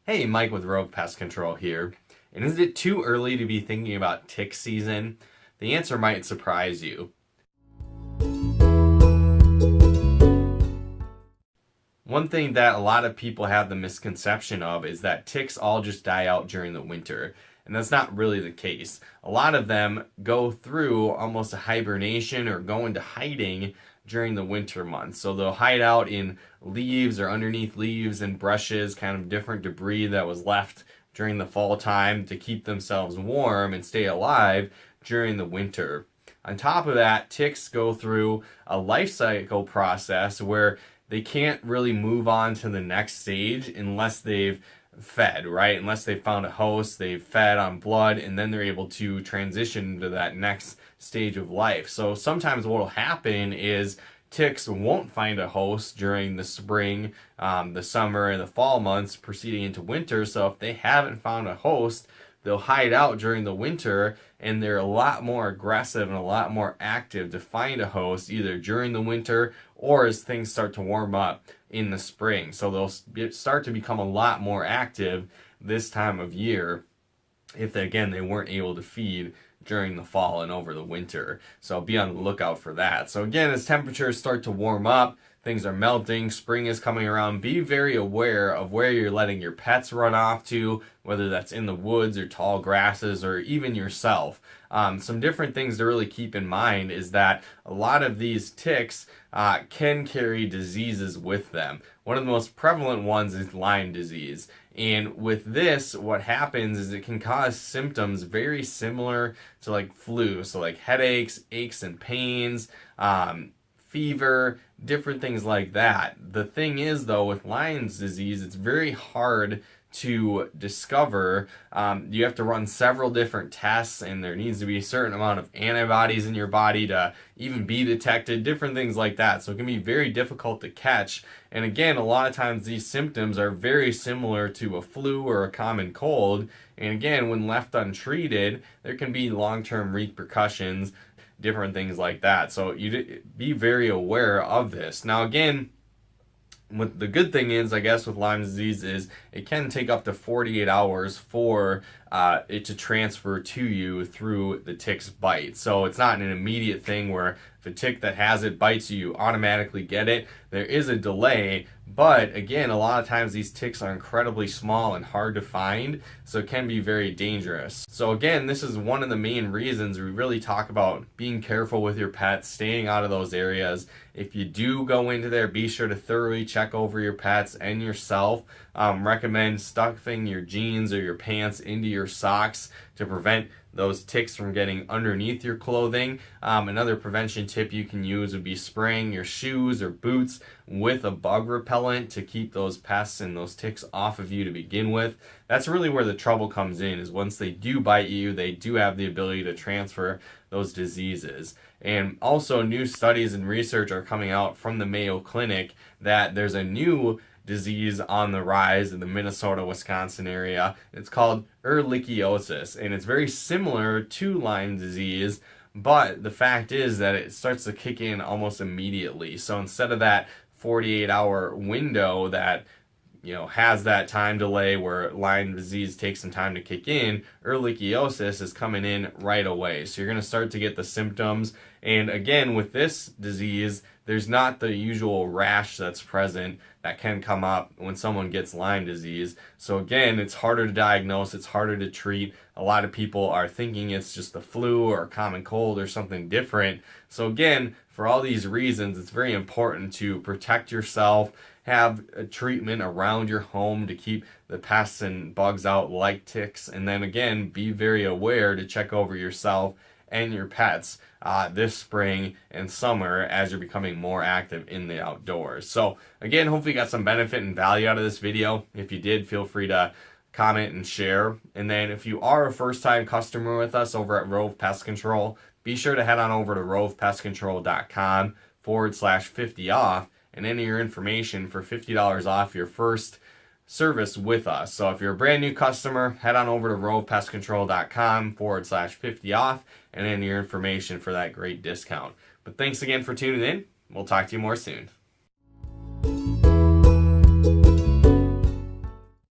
Hey, Mike with Rove Pest Control here. And is it too early to be thinking about tick season? The answer might surprise you. One thing that a lot of people have the misconception of is that ticks all just die out during the winter. And that's not really the case. A lot of them go through almost a hibernation or go into hiding during the winter months. So they'll hide out in leaves or underneath leaves and brushes, kind of different debris that was left during the fall time to keep themselves warm and stay alive during the winter. On top of that, ticks go through a life cycle process where they can't really move on to the next stage unless they've fed, right? Unless they've found a host, they've fed on blood, and then they're able to transition to that next stage of life. So sometimes what will happen is ticks won't find a host during the spring, the summer, and the fall months proceeding into winter. So if they haven't found a host, they'll hide out during the winter, and they're a lot more aggressive and a lot more active to find a host either during the winter or as things start to warm up in the spring. So they'll start to become a lot more active this time of year if they weren't able to feed during the fall and over the winter. So be on the lookout for that. So again, as temperatures start to warm up, things are melting, spring is coming around, be very aware of where you're letting your pets run off to, whether that's in the woods or tall grasses or even yourself. Some different things to really keep in mind is that a lot of these ticks can carry diseases with them. One of the most prevalent ones is Lyme disease. And with this, what happens is it can cause symptoms very similar to like flu. So like headaches, aches and pains, fever, different things like that. The thing is though, with Lyme's disease, it's very hard to discover. You have to run several different tests, and there needs to be a certain amount of antibodies in your body to even be detected, different things like that. So it can be very difficult to catch. And again, a lot of times these symptoms are very similar to a flu or a common cold. And again, when left untreated, there can be long-term repercussions, different things like that. So you be very aware of this. Now again, what the good thing is, I guess, with Lyme disease is it can take up to 48 hours for it to transfer to you through the tick's bite. So it's not an immediate thing where if a tick that has it bites you, you automatically get it. There is a delay, but again, a lot of times these ticks are incredibly small and hard to find, so it can be very dangerous. So again, this is one of the main reasons we really talk about being careful with your pets, staying out of those areas. If you do go into there, be sure to thoroughly check over your pets and yourself. Recommend stuffing your jeans or your pants into your socks to prevent those ticks from getting underneath your clothing. Another prevention tip you can use would be spraying your shoes or boots with a bug repellent to keep those pests and those ticks off of you to begin with. That's really where the trouble comes in, is once they do bite you, they do have the ability to transfer those diseases. And also new studies and research are coming out from the Mayo Clinic that there's a new disease on the rise in the Minnesota, Wisconsin area. It's called ehrlichiosis, and it's very similar to Lyme disease, but the fact is that it starts to kick in almost immediately. So instead of that 48-hour window that has that time delay where Lyme disease takes some time to kick in, ehrlichiosis is coming in right away. So you're going to start to get the symptoms. And again, with this disease, there's not the usual rash that's present that can come up when someone gets Lyme disease. So again, it's harder to diagnose, it's harder to treat. A lot of people are thinking it's just the flu or a common cold or something different. So again, for all these reasons, it's very important to protect yourself, have a treatment around your home to keep the pests and bugs out like ticks, and then again, be very aware to check over yourself and your pets this spring and summer as you're becoming more active in the outdoors. So again, hopefully you got some benefit and value out of this video. If you did, feel free to comment and share. And then if you are a first-time customer with us over at Rove Pest Control, be sure to head on over to rovepestcontrol.com/50 off and enter your information for $50 off your first service with us. So if you're a brand new customer, head on over to rovepestcontrol.com/50 off and enter your information for that great discount. But thanks again for tuning in. We'll talk to you more soon.